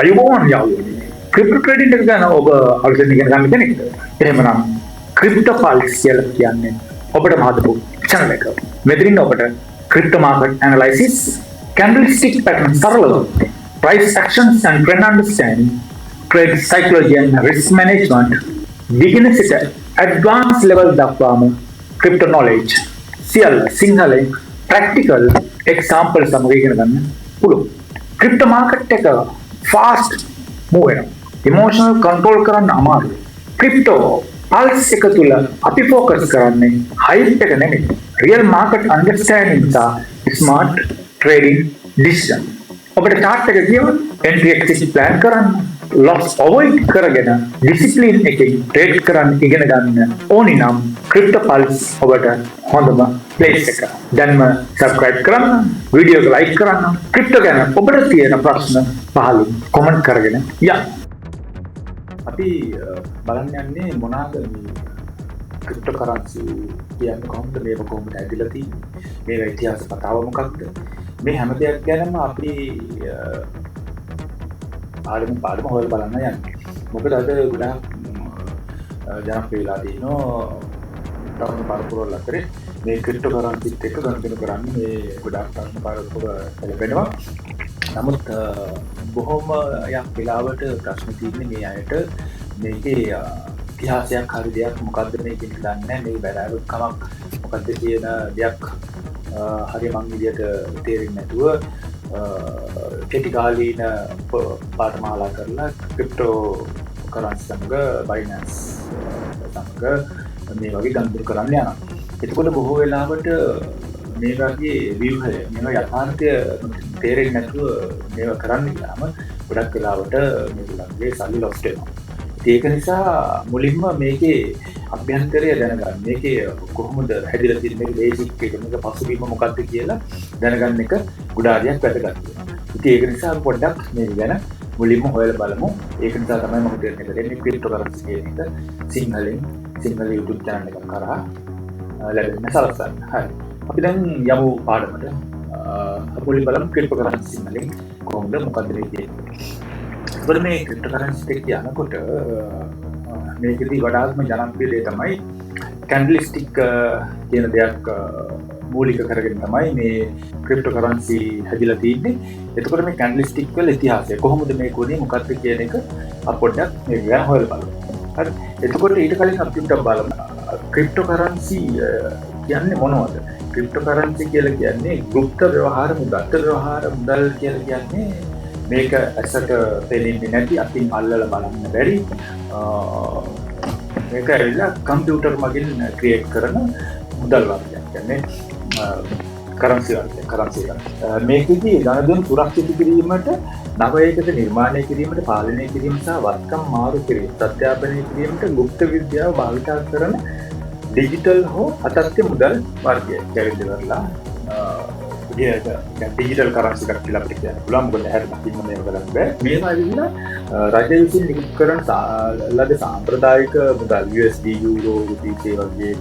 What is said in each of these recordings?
අයුබෝවන් යාළුවනේ. Crypto trading එක ගැන ඔබ අලුතෙන් ඉගෙන ගන්න කෙනෙක්ද? එහෙමනම් ක්‍රිප්ටෝ පල්ස් කියලා කියන්නේ ඔබට මහදපු channel එක. මෙතනින් ඔබට ක්‍රිප්ටෝ මාකට් ඇනලයිසිස්, candlestick pattern සරලව, price actions and trend understanding, trade psychology and risk management, beginner සිට advanced level දක්වාම ක්‍රිප්ටෝ knowledge සියල්ල සිංහලෙන් practical example සමග ඉගෙන ගන්න පුළුවන්. ක්‍රිප්ටෝ මාකට් එක fast move වෙනවා. emotional control කරන්න අමාරුයි. ක්‍රිප්ටෝ පල්ස් එක තුල අපි ફોකස් කරන්නේ hype එක නෙමෙයි. real market understanding සහ smart trading decision. ඔබට chart එක කියවන්න, entry exit plan කරන්න, loss avoid කරගෙන discipline එකකින් trade කරන්න ඉගෙන ගන්න ඕනි නම් ක්‍රිප්ටෝ පල්ස් ඔබට හොඳම place එක. දැන්ම subscribe කරන්න, video එක like කරන්න, ක්‍රිප්ටෝ ගැන ඔබට තියෙන ප්‍රශ්න පහලින් comment කරගෙන යන්න. අපි බලන්න යන්නේ මොනවාද මේ ක්‍රිප්ටෝ කරන්සි කියන්නේ කොහොමද මේක කොහොමද ඇදලා තියෙන්නේ? මේක ඉතිහාස කතාව මොකක්ද? මේ හැම දෙයක් ගැනම අපි පාඩම හොයලා බලන්න යන්නේ. මොකද අද ගොඩාක් ජනප්‍රිය වෙලා තියෙනවා තරුණ පරපුරවල් අතරේ මේ ක්‍රිප්ටෝ කරන්සිත් එක්ක ගනුදෙනු කරන්නේ මේ ගොඩාක් තරුණ පරපුර ලැබෙනවා. නමුත් බොහොම යක් වෙලාවට ප්‍රශ්න තියෙන්නේ මේ අයට මේකේ ඉතිහාසයක් හරි දෙයක් මොකද්ද මේකෙන් දන්නේ නැහැ. මේ බැලුවොත් කමක් මොකද්ද කියන දෙයක් හරි මං විදියට තේරෙන්නේ නැතුව කෙටි කාලීන පාඨමාලා කරලා ක්‍රිප්ටෝ කරන්සි සමග බයිනන්ස් සමග මේ වගේ ගනුදෙනු කරන්න යනවා. එතකොට බොහෝ වෙලාවට මේ වගේ ව්‍යුහය මේවා යථාර්ථය තේරෙන්නේ නැතුව මේවා කරන්න ගියාම ගොඩක් වෙලාවට මේගොල්ලන්ගේ සල්ලි ලොස් වෙනවා. ඒක නිසා මුලින්ම මේකේ අභ්‍යන්තරය දැනගන්න. මේකේ කොහොමද හැදිලා තියෙන්නේ, මේකේ බේසික් එක, මේක පසුබිම මොකක්ද කියලා දැනගන්න එක ගොඩාරියක් වැදගත් වෙනවා. ඉතින් ඒක නිසා පොඩ්ඩක් මේක ගැන මුලින්ම හොයලා බලමු. ඒක නිසා තමයි මම දෙන්නේ දෙන්නේ ක්‍රිප්ටෝ කරන්සි කියන එක සිංහල YouTube channel එකක් කරා ලැබෙන්න සලසන්න. හරි. අපි දැන් යමු පාඩමට. අපි බලමු ක්‍රිප්ටෝ කරන්සි සිංහලෙන් කොහොමද මොකක්ද මේ කියන්නේ. ඒකට මේ ක්‍රිප්ටෝ කරන්සි එක කියනකොට මේකෙදි වඩාත්ම ජනප්‍රිය දේ තමයි කැන්ඩල්ස්ටික් කියන දෙයක් මූලික කරගෙන තමයි මේ ක්‍රිප්ටෝ කරන්සි හැදිලා තියෙන්නේ. එතකොට මේ කැන්ඩල්ස්ටික් වල ඉතිහාසය කොහොමද මේක උනේ මොකක්ද කියන එක අපි පොඩ්ඩක් මේක ගැන හොයලා බලමු. හරි. එතකොට ඊට කලින් අපි ටිකක් බලමු ක්‍රිප්ටෝ කරන්සි කියන්නේ මොනවද? ක්‍රිප්ටෝ කරන්සි කියලා කියන්නේ গুপ্ত ව්‍යවහාර මුදල් කියලා කියන්නේ මේක ඇසට පෙනෙන්නේ නැති අතින් අල්ලලා බලන්න බැරි මේක ඇවිල්ලා කම්පියුටර් මගින් ක්‍රියේට් කරන මුදල් වර්ගයක්. කියන්නේ කරන්සි වර්ගයක්. මේකෙදි ධනදෙනු සුරක්ෂිත කිරීමට, නවයකට නිර්මාණය කිරීමට, පාලනය කිරීම සහ වත්කම් මාරු කිරීම, සත්‍යාපනය කිරීමට গুপ্ত විද්‍යාව භාවිත කරන ඩිජිටල් හෝ අතත්්‍ය මුදල් වර්ගයක්. කැවිදවරලා ඩිජිටල් කරන්සි එකක් කියලා අපිට කියන්න පුළුවන්. මොකද හැරෙන්න මේක බලන්න බෑ. මේවා ඇවිල්ලා රජය විසින් නිකුත් කරන ලද සාම්ප්‍රදායික මුදල් USD, යූරෝ, රුපී වගේ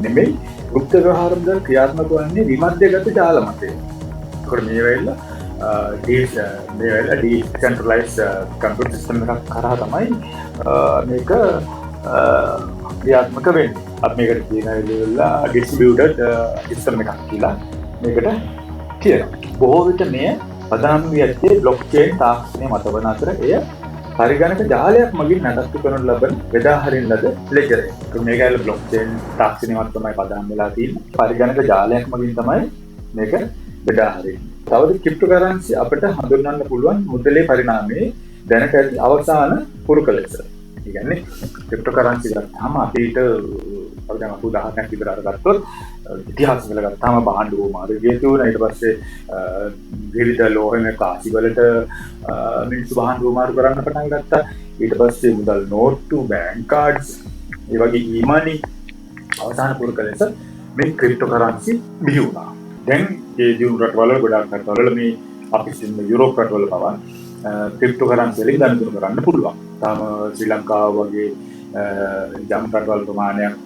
නෙමෙයි. গুপ্ত ව්‍යවහාර මුදල් ක්‍රියාත්මක වන්නේ විමධ්‍යගත ජාල මතය. ඒකට මේවා ඇවිල්ලා ඩිසෙන්ට්‍රලයිස්ඩ් කම්පියුටර් සිස්ටම් එකක් කරා තමයි මේක ක්‍රියාත්මක වෙන්නේ. අපි මේකට කියනවා ඩිස්ට්‍රිබියුටඩ් සිස්ටම් එකක් කියලා මේකට කියනවා. බොහෝ විට මේ පදනම් වී ඇත්තේ බ්ලොක්චේන් තාක්ෂණය මත වන අතර එය පරිගණක ජාලයක් මගින් නඩත්තු කරනු ලබන බෙදා හරින ලද ලෙජර් එක. මේක ඇවිල්ලා බ්ලොක්චේන් තාක්ෂණය මත තමයි පදනම් වෙලා තියෙන්නේ. පරිගණක ජාලයක් මගින් තමයි මේක බෙදා හරින්නේ. තවද ක්‍රිප්ටෝ කරන්සි අපිට හඳුන්වන්න පුළුවන් මුදලේ පරිණාමයේ දැනට ඇති අවසාන පුරුක ලෙස. ඒ කියන්නේ ක්‍රිප්ටෝ කරන්සි ගත්තාම අපිට අපිට උදාහරණයක් විදිහට ගත්තොත් ඉතිහාසය වල ගත්තාම භාණ්ඩ මාරු වේතුණා. ඊට පස්සේ විවිධ ලෝහන කාසි වලට මිනිස්සු භාණ්ඩ මාරු කරන්න පටන් ගත්තා. ඊට පස්සේ මුදල් නෝට්ටු, බැංක් කාඩ්ස්, ඒ වගේ ඊමනි අවසාන පුරුක ලෙස මේ ක්‍රිප්ටෝ කරන්සි බිහි වුණා. දැන් ඒ දියුණු රටවල ගොඩාක් රටවල මේ අපි සින්න යුරෝප රටවල පවා ක්‍රිප්ටෝ කරන්සි වලින් ගනුදෙනු කරන්න පුළුවන්. තාම ශ්‍රී ලංකාව වගේ ජම් රටවල් ප්‍රමාණයක්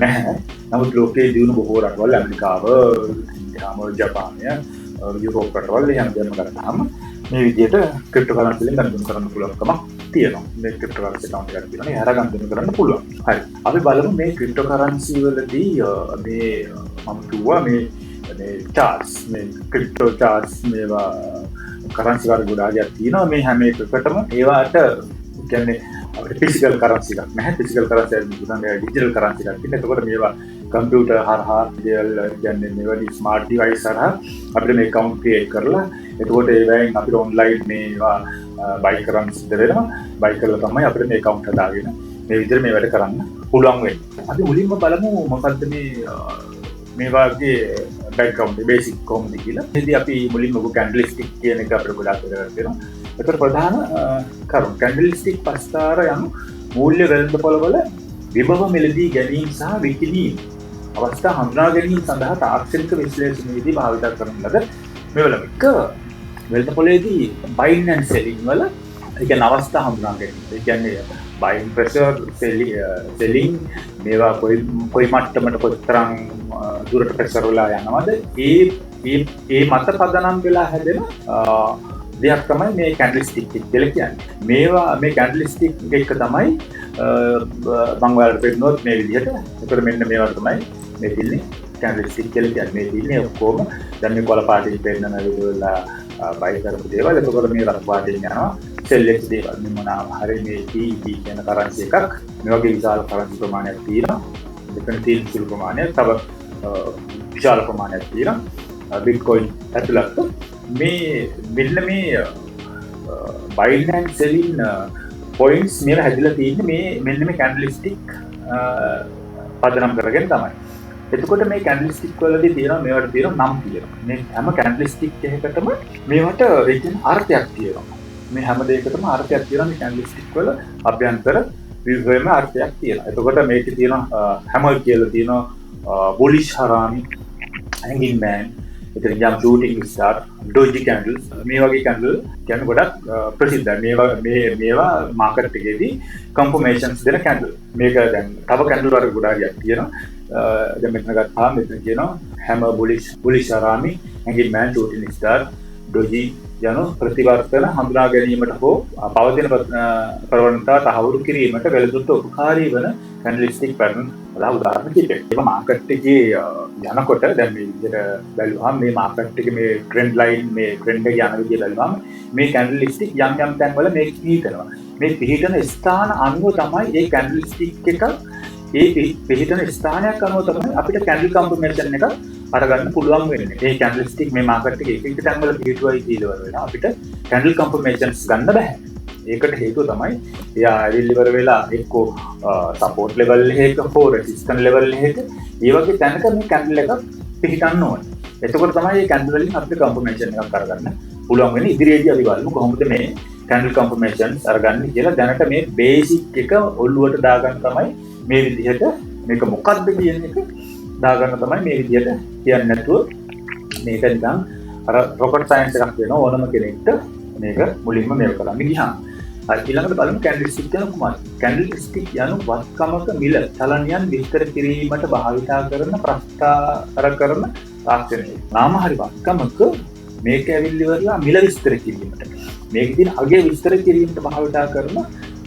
නැහැ. නමුත් ලෝකයේ දියුණු බොහෝ රටවල් ඇමරිකාව, ජපානය, යුරෝප රටවල් යන දෙයක් කරාම මේ විදිහට ක්‍රිප්ටෝකරන්සි වලින් ගනුදෙනු කරන්න පුළුවන්කම තියෙනවා. මේ ක්‍රිප්ටෝකරන්සි account එකක් තියෙනවා. ඒ හරහා ගනුදෙනු කරන්න පුළුවන්. හරි. අපි බලමු මේ ක්‍රිප්ටෝකරන්සි වලදී මේ මම කිව්වා මේ charts මේ ක්‍රිප්ටෝ charts මේවා කරන්සි වර්ග ගොඩාක් තියෙනවා. මේ හැම එකකටම ඒවාට කියන්නේ අපිට ෆිසිකල් කරන්සි එකක් නැහැ. ෆිසිකල් කරන්සි එක නිකන් ඩිජිටල් කරන්සි එකක් තියෙනවා. එතකොට මේවා කම්පියුටර් හරහා කියන්නේ මේවා ස්මාර්ට් ඩිවයිස් හරහා අපිට මේ account create කරලා එතකොට ඒවෙන් අපිට online මේවා buy කරන්න සිද්ධ වෙනවා. buy කරලා තමයි අපිට මේ account හදාගෙන මේ විදිහට මේ වැඩ කරන්න පුළුවන් වෙන්නේ. අපි මුලින්ම බලමු මොකද්ද මේ වාගේ background basic කොහොමද කියලා. ඉතින් අපි මුලින්ම candlestick කියන එක අපිට ගොඩාක් වැදගත් වෙනවා. ඒතර ප්‍රධාන කරුණු candlestick පස්තාර යනු මූල්‍ය වෙළඳපොළවල විභව මිලදී ගැනීම සහ විකිණීම අවස්ථා හඳුනා ගැනීම සඳහා තාක්ෂණික විශ්ලේෂණයේදී භාවිත කරන ලද මෙවලමික වෙළඳපොළේදී buying and selling වල ඒ කියන්නේ අවස්ථා හඳුනා ගැනීම. ඒ කියන්නේ buying pressure selling මේවා කොයි මට්ටමකට කොතරම් දුරට pressure වල යනවද ඒ මත පදනම් වෙලා හැදෙන දෙයක් තමයි මේ candlestick කියලා කියන්නේ. මේ candlestick එක තමයි මම ඔයාලට පෙන්නනවා මේ විදිහට. ඒකට මෙන්න මේවා තමයි මේ දින්නේ candlestick කියලා කියන්නේ. මේ දින්නේ ඔක්කොම දැන් මේ කොළ පාටින් පෙන්නන විදිහලා buy කරපු දේවල්. ඒකවල මේ රත් පාටින් යනවා sell එක දේවල්. මේ මොනවා හරි මේ TP කියන currency එකක්. මේ වගේ විශාල currency ප්‍රමාණයක් තියෙනවා. දෙකන තියෙන සුළු ප්‍රමාණයක් තව විශාල ප්‍රමාණයක් තියෙනවා. Bitcoin ඇතුළත් මේ මෙන්න මේ buying and selling points මේවා හැදිලා තියෙන්නේ මේ මෙන්න මේ candlestick පදනම් කරගෙන තමයි. එතකොට මේ candlestick වලදී තියෙනවා මේවට තියෙනවා නම් තියෙනවා. මේ හැම candlestick එකකටම මේවට ඒ කියන්නේ අර්ථයක් තියෙනවා. මේ හැම දෙයකටම අර්ථයක් තියෙනවා මේ candlestick වල අභ්‍යන්තර විවරම අර්ථයක් තියෙනවා. එතකොට මේකේ තියෙනවා hammer කියලා තියෙනවා bullish harami hanging man ඉතින් jump shooting star doji candles මේ වගේ candle කියන්නේ ගොඩක් ප්‍රසිද්ධයි. මේවා මාකට් එකේදී confirmations දෙන candle. මේක දැන් තව candle වර්ග ගොඩාක් තියෙනවා. දැන් මෙතන ගත්තාම මෙතන කියනවා hammer bullish harami hanging man shooting star doji යන ප්‍රතිවර්තන හඳුනා ගැනීමට හෝ පවතින ප්‍රවණතා තහවුරු කිරීමට වෙළඳුන්ට උපකාරී වන candlestick pattern වල උදාහරණ කිහිපයක්. ඒක මාකට් එකේ යනකොට දැන් මේ විදිහට බැලුවාම මේ මාකට් එකේ මේ trend line මේ trend එක යන විදිහ බැලුවාම මේ candlestick යම් තැන්වල මේ පිහිටනවා. මේ පිහිටන ස්ථාන අනුව තමයි මේ candlestick එක ඒ පිහිටන ස්ථානයක් අනුව තමයි අපිට candle confirmation එක අරගන්න පුළුවන් වෙන්නේ. මේ candlestick මේ මාකට් එකේ එක තැන්වල පිහිටුවයි කියලා වෙනවා අපිට candle confirmations ගන්න බෑ. ඒකට හේතුව තමයි එයා ඇවිල්ලිවර වෙලා එක්කෝ support level එකක හෝ resistance level එකක ඒ වගේ තැනක මේ candle එකක් පිහිටන්න ඕනේ. එතකොට තමයි මේ candle වලින් අපිට confirmation එකක් අරගන්න පුළුවන් වෙන්නේ. ඉදිරියේදී අපි බලමු කොහොමද මේ candle confirmations අරගන්නේ කියලා. දැනට මේ basic එක ඔළුවට දාගන්න තමයි මේ විදිහට මේක මොකක්ද කියන එක දාගන්න තමයි මේ විදිහට කියන්නේ. නැතුව මේක නිකන් අර rocket science එකක් වෙනවා ඕනම කෙනෙක්ට මේක මුලින්ම මේක කරන්න ගියාම. ඊළඟට බලමු candlestick යන කුමක්ද? candlestick යන වත්කමක මිල චලනයන් විස්තර කිරීමට භාවිතා කරන ප්‍රස්තාර කරන තාක්ෂණය. නාම හරි වත්කමක මේක ඇවිල්ලිවරලා මිල විස්තර කිරීමට මේකේ තියෙන අගය විස්තර කිරීමට භාවිතා කරන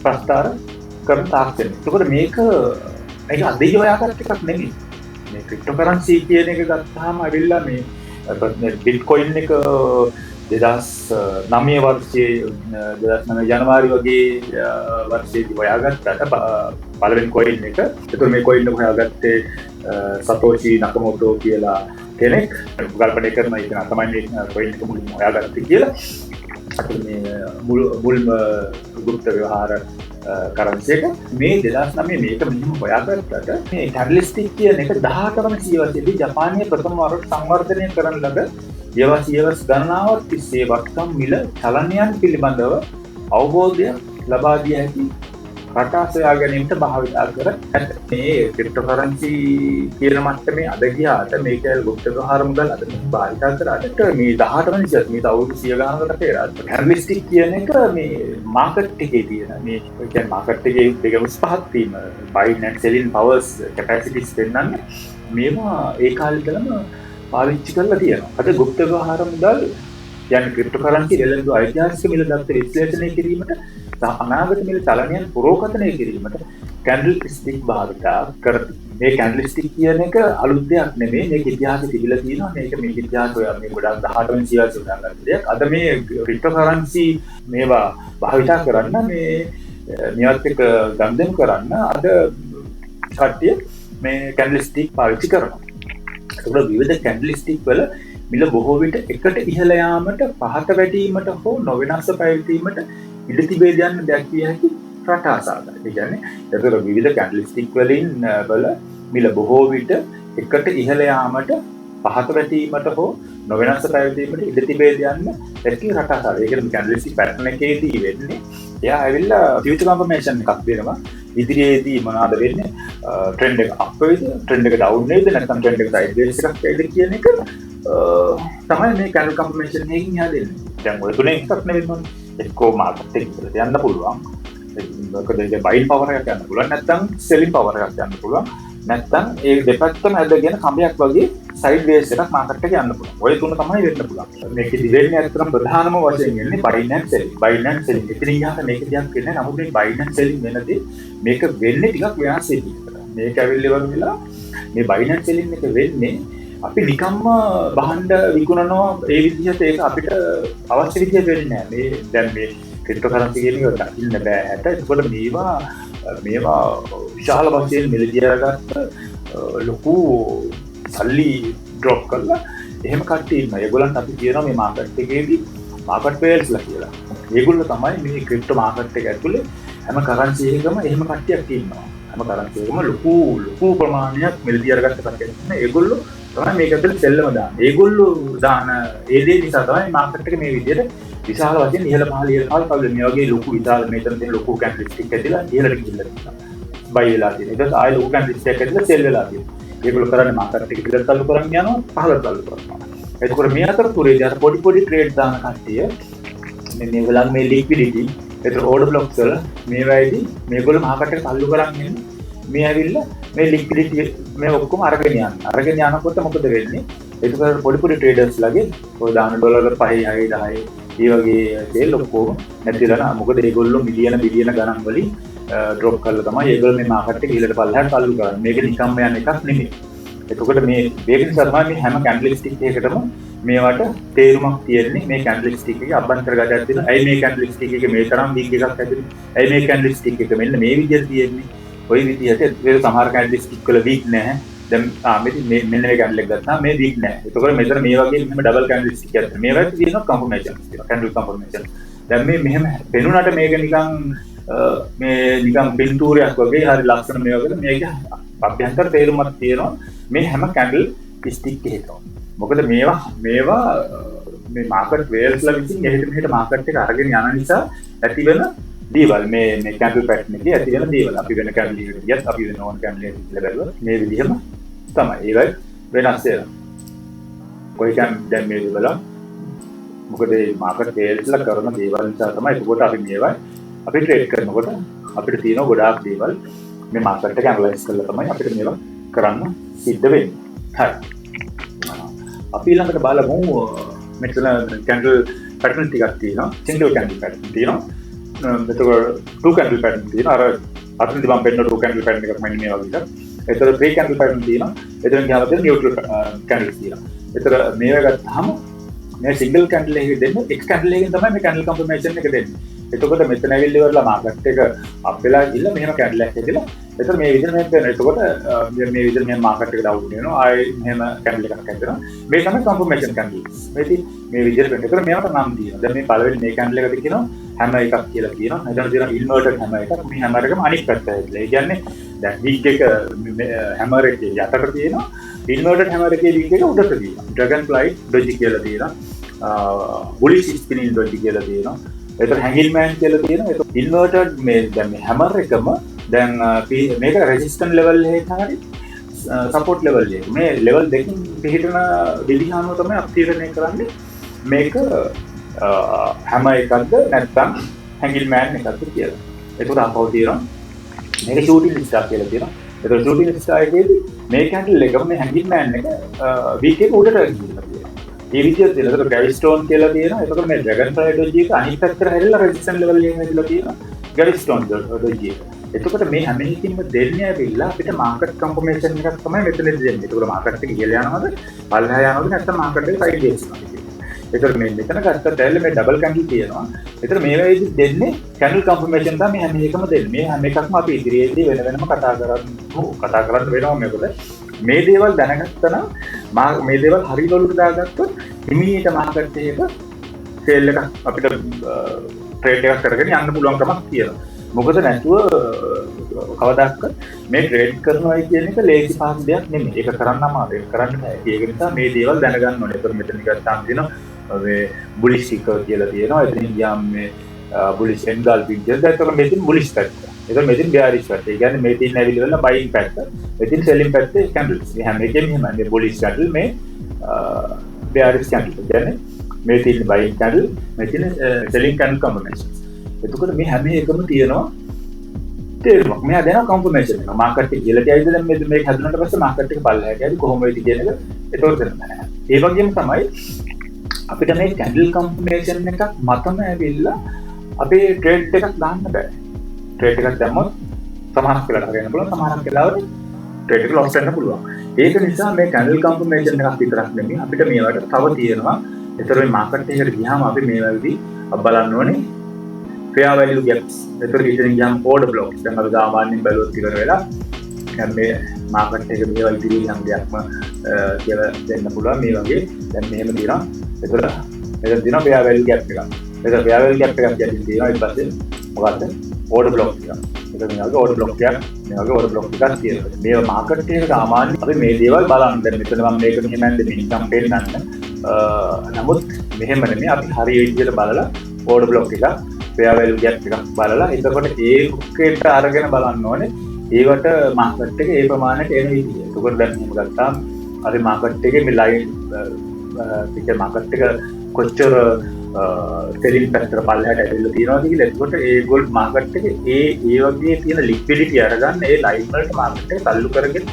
ප්‍රස්තාර කරන තාක්ෂණය. ඒකෝර මේක අදේ හොයාගත්ත එකක් නෙමෙයි. මේ ක්‍රිප්ටෝකරන්සි කියන එක ගත්තාම ඇවිල්ලා මේ Bitcoin එක 2009 වර්ෂයේ 2009 ජනවාරි වගේ වර්ෂයේදී හොයාගත්තට පළවෙනි coin එක. ඒතකොට මේ coin එක හොයාගත්තේ සතෝෂි නකමෝටෝ කියලා කෙනෙක්. කල්පනා කරන එක තමයි මේ coin එක මුලින්ම හොයාගත්තේ කියලා. අපිට මේ මුල්ම ගුප්ත ව්‍යවහාර කරන්සි එක මේ 2009 මේක මෙහෙම හොයාගත්තට මේ candlestick කියන එක 18 වන සියවසේදී ජපානයේ ප්‍රථම වරට සංවර්ධනය කරන ලද සියවස් ගණනාවක් තිස්සේ වත්කම් මිල චලනයන් පිළිබඳව අවබෝධය ලබා දිය හැකි රටා සොයා ගැනීමට භාවිතා කර ඇත. මේ ක්‍රිප්ටෝකරන්සි කියන මට්ටමේ අද ගියාට මේක ගුප්ත ව්‍යවහාර මුදල් අද භාවිතා කරාට මේ 18 වෙනි සියවසේ මේ අවුරුදු 100 ගණනකට පෙර candlestick කියන එක මේ මාකට් එකේ තියෙන මේ කියන්නේ මාකට් එකේ දෙකම පහක් තියෙන buying and selling powers capacities දෙන්නන්නේ මේවා ඒ කාලේ ඉඳලම පාවිච්චි කරලා තියෙනවා. අද ගුප්ත ව්‍යවහාර මුදල් කියන්නේ ක්‍රිප්ටෝකරන්සි වෙළඳ ඓතිහාසික මිල දත්ත විශ්ලේෂණය කිරීමට සහ අනාගත මිල චලනයන් පුරෝකථනය කිරීමට කැන්ඩල් ස්ටික් භාවිතා කරති. මේ කැන්ඩල් ස්ටික් කියන එක අලුත් දෙයක් නෙමෙයි. මේක ඉතිහාසෙ තිබිලා තියෙනවා. මේක ඉතිහාසය මේ ගොඩක් 18 වෙනි සියවසේ උදාගන්න දෙයක්. අද මේ ක්‍රිප්ටෝකරන්සි මේවා භාවිතා කරන්න මේවත් එක්ක ගනුදෙනු කරන්න අද කට්ටිය මේ කැන්ඩල් ස්ටික් පාවිච්චි කරනවා. ඒකට විවිධ කැන්ඩල් ස්ටික් වල මිල බොහෝ විට එකට ඉහළ යාමට පහත වැටීමට හෝ නොවෙනස්ව පැවතීමට ඉඩ තිබේ යන දැක්විය හැකි රටා සාධක. ඒ කියන්නේ ඒතර විවිධ කැන්ඩල් ස්ටික් වලින් වල මිල බොහෝ විට එකට ඉහළ යාමට පහත වැටීමට හෝ නොවෙනස්ව පැවතීමට ඉඩ තිබේ යන දැක්විය රටා සාධක. ඒ කියන්නේ කැන්ඩල් ස්ටික් පැටර්න් එකේදී වෙන්නේ එයා ඇවිල්ලා ෆියුචර් කන්ෆර්මේෂන් එකක් දෙනවා. ඉදිරියේදී මොනවද වෙන්නේ? ට්‍රෙන්ඩ් එක අප් වෙයිද? ට්‍රෙන්ඩ් එක ඩවුන් වෙයිද? නැත්නම් ට්‍රෙන්ඩ් එක සයිඩ් වේස් එකක් වෙයිද කියන එක තමයි මේ කැන්ඩල් කන්ෆර්මේෂන් එකකින් යා දෙන්නේ. දැන් ඔය තුනේ එකක් නෙවෙයි එක්කෝ මාකට් එකකට යන්න පුළුවන්. මොකද ඒක බයින් පවර් එකක් යන්න පුළුවන්. නැත්නම් සෙලින් පවර් එකක් යන්න පුළුවන්. නැත්නම් ඒ දෙපැත්තම ඇදගෙන කඹයක් වගේ සයිඩ් වේස් එකක් මාකට් එකේ යන්න පුළුවන්. ඔය තුන තමයි වෙන්න පුළුවන්. මේකෙදි වෙන්නේ අත්‍තරම් ප්‍රධානම වශයෙන් වෙන්නේ buying and selling. Buying and selling. ඉතින් යහට මේක දිහා කියන්නේ නමුත් මේ බයින් ඇන්ඩ් සෙලින් වෙනදී මේක වෙන්නේ ටිකක් වෙනස් වෙන්නේ. මේක ඇවිල්ලා වෙලා මේ බයින් ඇන්ඩ් සෙලින් එක වෙන්නේ අපි නිකම්ම බහණ්ඩ විකුණනවා ඒ විදිහට ඒක අපිට අවශ්‍ය විදිහට වෙන්නේ නැහැ. මේ දැන් මේ ක්‍රිප්ටෝකරන්සි කියන එක දකින්න බෑ හැට. ඒකවල මේවා විශාල වශයෙන් මිලදී අරගත්ත ලොකු සල්ලි ඩ්‍රොප් කරලා එහෙම කට්ටිය ඉන්නවා. ඒගොල්ලන්ට අපි කියනවා මේ මාකට් එකේදී මාකට් වේල්ස්ලා කියලා. ඒගොල්ලෝ තමයි මේ ක්‍රිප්ටෝ මාකට් එක ඇතුලේ හැම කරන්සි එකකම එහෙම කට්ටියක් ඉන්නවා. හැම කරන්සි එකකම ලොකු ප්‍රමාණයක් මිලදී අරගත්ත කට්ටියක් ඉන්නවා. ඒගොල්ලෝ තමයි මේක ඇතුලේ සෙල්ලම දාන්නේ. ඒගොල්ලෝ දාන ඒ දේ නිසා තමයි මාකට් එක මේ විදිහට විශාල වශයෙන් ඉහළ පහළ පවල මේ වගේ ලොකු විශාල මෙතන තියෙන ලොකු කැන්ඩල් ස්ටික් ඇදලා ඉහළට ගිහිල්ලා තියෙනවා. බයි වෙලා තියෙනවා. ඊට පස්සේ ආයෙ ලොකු කැන්ඩල් ස්ටික් ඇදලා සෙල් වෙලා තියෙනවා. ඒගොල්ලෝ කරන්නේ මාකට් එක පිටට තල්ලු කරන් යනවා පහළට තල්ලු කරනවා. එතකොට මේ අතරතුරේදී අර පොඩි ට්‍රේඩ් දාන කට්ටිය මේගොල්ලන් මේ ලික්විඩිටි ඒතර ඕඩර් බ්ලොක්ස් වල මේ වෙයිදී මේගොල්ලෝ මාකට් එක තල්ලු කරන් ඉන්නේ. මේ ඇවිල්ලා මේ ලික්විඩිටි මේ ඔක්කොම අරගෙන යනවා. අරගෙන යනකොට මොකද වෙන්නේ? ඒකවල පොඩි ට්‍රේඩර්ස් ලගේ ඔය දාන ඩොලර් 5 6 10 ඒ වගේ තේල් ඔක්කොම නැතිලා නා. මොකද ඒගොල්ලෝ මිලියන බිලියන ගණන් වලින් ඩ්‍රොප් කරලා තමයි ඒගොල්ලෝ මේ මාකට් එක ඉහළට පල්ලෙහාට තල්ලු කරන්නේ. මේක නිකම්ම යන එකක් නෙමෙයි. එතකොට මේ මේක නිසා තමයි මේ හැම කැන්ඩල් ස්ටික් එකකටම මේවට තේරුමක් තියෙන්නේ. මේ කැන්ඩල් ස්ටික් එකේ අභ්‍යන්තරගතයක් තියෙනවා. ඇයි මේ කැන්ඩල් ස්ටික් එකේ මේ තරම් වීක් එකක් ඇතුලේ? ඇයි මේ කැන්ඩල් ස්ටික් එක මෙන්න මේ විදිහට තියෙන්නේ? ඔය විදිහට ඒ සමහර කැන්ඩල් ස්ටික් වල වීක් නැහැ. දැන් මෙන්න මේ කැන්ඩල් එක ගත්තාම මේ වීක් නැහැ. එතකොට මෙතන මේ වගේ මෙහෙම ඩබල් කැන්ඩල් ස්ටික් එකක් තියෙනවා. මේවට තියෙනවා කන්ෆර්මේෂන් තියෙනවා. Candle confirmation. දැන් මේ මෙහෙම පෙනුනට මේක නිකන් පින්තූරයක් වගේ හරි ලස්සන මේ වගේ මේක අභ්‍යන්තර තේරුමක් තියෙනවා මේ හැම කැන්ඩල් ස්ටික් එකකම. මොකද මේවා මේ මාකට් වේල්ස්ලා විසින් එහෙට මෙහෙට මාකට් එක අරගෙන යන නිසා ඇතිවෙන දේවල් මේ කැන්ඩල් පැටර්න් එකේ ඇතිවෙන දේවල් අපි වෙන කැන්ඩල් එකකට ගියත් අපි වෙන ඕන කැන්ඩල් එකකට කියලා බැලුවා මේ විදිහම තමයි ඒක වෙනස් වෙනවා. කොයි දැන් මේ දේවල් මොකද මේ මාකට් වේල්ස්ලා කරන දේවල් නිසා තමයි ඒකට අපි මේවා අපි ට්‍රේඩ් කරනකොට අපිට තියෙන ගොඩාක් දේවල් මේ මාකට් එක ඇනලයිස් කරලා තමයි අපිට මේවා කරන්න සිද්ධ වෙන්නේ. හරි. අපි ළඟට බලමු මෙතන කැන්ඩල් පැටර්න් ටිකක් තියෙනවා. සිංගල් කැන්ඩල් පැටර්න් තියෙනවා. එතකොට 2 කැන්ඩල් පැටර්න් තියෙනවා. අර අතනදි මම පෙන්නන 2 කැන්ඩල් පැටර්න් එකක් මෙන්න මේ වගේ එකක්. එතකොට 3 කැන්ඩල් පැටර්න් තියෙනවා. එතන ගියාම තියෙන නියුට්‍රල් කැන්ඩල් තියෙනවා. එතකොට මේවා ගත්තාම මේ සිංගල් කැන්ඩල් එකේ දෙන්නේ එක්ස් කැන්ඩල් එකෙන් තමයි මේ කැන්ඩල් කන්ෆර්මේෂන් එක දෙන්නේ. එතකොට මෙතන ඇවිල්ලා ඉවරලා මාකට් එක අප් වෙලා ගිහලා මෙහෙම කැන්ඩල් එකක් ඇදලා එතකොට මේ විදිහට මේක වෙනවා. එතකොට මේ විදිහට මෙහෙම මාකට් එක ඩවුන් වෙනවා. ආයේ මෙහෙම කැන්ඩල් එකක් ඇදලා මේ තමයි කන්ෆර්මේෂන් කැන්ඩල්. මේ විදිහට වෙනවා. එතකොට මේවට නම් තියෙනවා. දැන් මේ පළවෙනි මේ කැන්ඩල් එකට කියනවා හැම එකක් කියලා කියනවා. එතන තියෙනවා ඉන්වර්ටඩ් හැම එකක්. මේ හැමර එකම අනිත් පැත්ත ඇදලා. ඒ කියන්නේ දැන් වීක් එක හැමර එකේ යටට තියෙනවා. ඉන්වර්ටඩ් හැමර එකේ වීක් එක උඩට තියෙනවා. ඩ්‍රැගන් ෆ්ලයි ඩොජි කියලා තියෙනවා. බුලිෂ් ස්පිනින් ඩොජි කියලා තියෙනවා. එතන හැංගිල්මෑන් කියලා තියෙනවා. ඒක ඉන්වර්ටඩ් මේ දැන් මේ හැමර් එකම දැන් මේක රෙසිස්ටන්ට් ලෙවල් එකක හරි සපෝට් ලෙවල් එක. මේ ලෙවල් දෙකකින් පිටින විදිහ අනුව තමයි අපි තීරණය කරන්නේ මේක හැම එකක්ද නැත්නම් හැංගිල්මෑන් එකක්ද කියලා. ඒකට අපව තියෙනවා මේක ෂූටින් ස්ටාර් කියලා තියෙනවා. ඒතකොට ෂූටින් ස්ටාර් එකේදී මේ කැන්ඩල් එකම මේ හැංගිල්මෑන් එක වීක් එක උඩට ගිහිල්ලා තියෙනවා. ඒ විදිහට තියෙනවා. ඒකට ගැරිස්ටෝන් කියලා තියෙනවා. ඒකට මේ ඩ්‍රැගන් ෆ්ලයි ඩොජි එක අනිත් පැත්තට හැරිලා රෙසිස්ටන්ට් ලෙවල් එකෙන් හැදිලා තියෙනවා. ගැරිස්ටෝන් ඩොජි එක. එතකොට මේ හැම එකකින්ම දෙන්නේ ඇවිල්ලා අපිට මාකට් කන්ෆර්මේෂන් එකක් තමයි මෙතනදී දෙන්නේ. ඒකට මාකට් එක ඉහළ යනවද, පල්ලෙහා යනවද නැත්නම් මාකට් එක සයිඩ් වේස් යනවද. ඒතර මේ මෙතන ගත්ත දැල්ල මේ ඩබල් කැන්ඩල් තියෙනවා. ඒතර මේ වෙයිදි දෙන්නේ කැන්ඩල් කන්ෆර්මේෂන් තමයි මේ හැම එකම දෙන්නේ. මේ හැම එකක්ම අපි ඉදිරියේදී වෙන වෙනම කතා කරන්න වෙනවා මේකද. මේ දේවල් දැනගත්තා නම් මේ දේවල් හරියටම දාගත්තොත් හිමීට මාකට් එකක සේල් එක අපිට ට්‍රේඩ් එකක් කරගෙන යන්න පුළුවන් කමක් තියෙනවා. මොකද නැතුව කවදාවත් මේ ට්‍රේඩ් කරනවා කියන එක ලේසි පහසු දෙයක් නෙමෙයි. ඒක කරන්න අමාරුයි. ඒක කරන්න බෑ. ඒක නිසා මේ දේවල් දැනගන්න ඕනේ. ඒතර මෙතන ගත්තාම තියෙනවා මේ බුලිෂ් එක කියලා තියෙනවා. එතනින් ගියාම මේ බුලිෂ් එන්ගල්ෆින් කියලා. ඒතර මෙතන බුලිෂ් පැත්ත. ඒතර මෙතන බෑරිෂ් පැත්ත. ඒ කියන්නේ මේ තියෙන ඇවිල්ලා බයින් පැත්ත. මෙතන සෙලින් පැත්තේ කැන්ඩල්ස්. මේ හැම එකෙම එහෙමයි. මේ බුලිෂ් කැන්ඩල් මේ බෑරිෂ් කැන්ඩල්. කියන්නේ මේ තියෙන බයින් කැන්ඩල් මෙතන සෙලින් කැන්ඩල් කම්බිනේෂන්. එතකොට මේ හැම එකම තියෙනවා තේරුමක්. මෙයා දෙනවා කන්ෆර්මේෂන් එක. මාකට් එක කියලා කියයිද දැන් මේක හැදුනට පස්සේ මාකට් එක පල්ලෙහාට යයි කොහොම වෙයිද කියන එක ඒතකොට දෙනවා. ඒ වගේම තමයි අපිට මේ කැන්ඩල් කන්ෆර්මේෂන් එකක් මතම ඇවිල්ලා අපේ ට්‍රේඩ් එකක් දාන්න බෑ. ට්‍රේඩ් එකක් දැම්මොත් සමහරක් වෙලාවට හරියන්න පුළුවන්, සමහරක් වෙලාවට ට්‍රේඩ් එක ලොස් වෙන්න පුළුවන්. ඒක නිසා මේ කැන්ඩල් කන්ෆර්මේෂන් එකක් විතරක් නෙමෙයි අපිට මේවට තව තියෙනවා. ඒතර මේ මාකට් එකට ගියාම අපි මේ වලදී බලන්න ඕනේ fair value gaps. ඒතර ඉතින් ගියාම order blocks. දැන් අපි සාමාන්‍යයෙන් බැලුවොත් ඉවර වෙලා දැන් මේ මාකට් එකේ මේවල් දිවි යම් දෙයක්ම කියලා දෙන්න පුළුවන් මේ වගේ. දැන් මෙහෙම දිනවා. ඒතර මෙතන දිනවා fair value gap එකක්. ඒතර fair value gap එකක් කියන්නේ තියෙනවා ඊට පස්සේ මොකද්ද? order block එකක්. ඒතර මේ වගේ order block එකක් මේ වගේ order block එකක් තියෙනවා. මේ මාකට් එකේ සාමාන්‍ය අපි මේ දේවල් බලන්න. දැන් මෙතන මම මේක මෙහෙම ඇන්ද මිනිකම් පෙන්නන්න. නමුත් මෙහෙම නෙමෙයි අපි හරිය විදිහට බලලා order block එකක් fair value gap එකක් බලලා එතකොට ඒකට අරගෙන බලන්න ඕනේ ඒවට මාකට් එකේ ඒ ප්‍රමාණයට එන විදිය. එතකොට දැන් මෙහෙම ගත්තාම අපි මාකට් එකේ මේ ලයින් පිට මාකට් එක කොච්චර සෙලින් පැත්තට පල්ලෙහාට ඇවිල්ලා තියෙනවද කියලා. එතකොට ඒගොල්ල මාකට් එකේ ඒ වගේ තියෙන ලික්විඩිටි අරගන්න ඒ ලයින් වලට මාකට් එක තල්ලු කරගෙන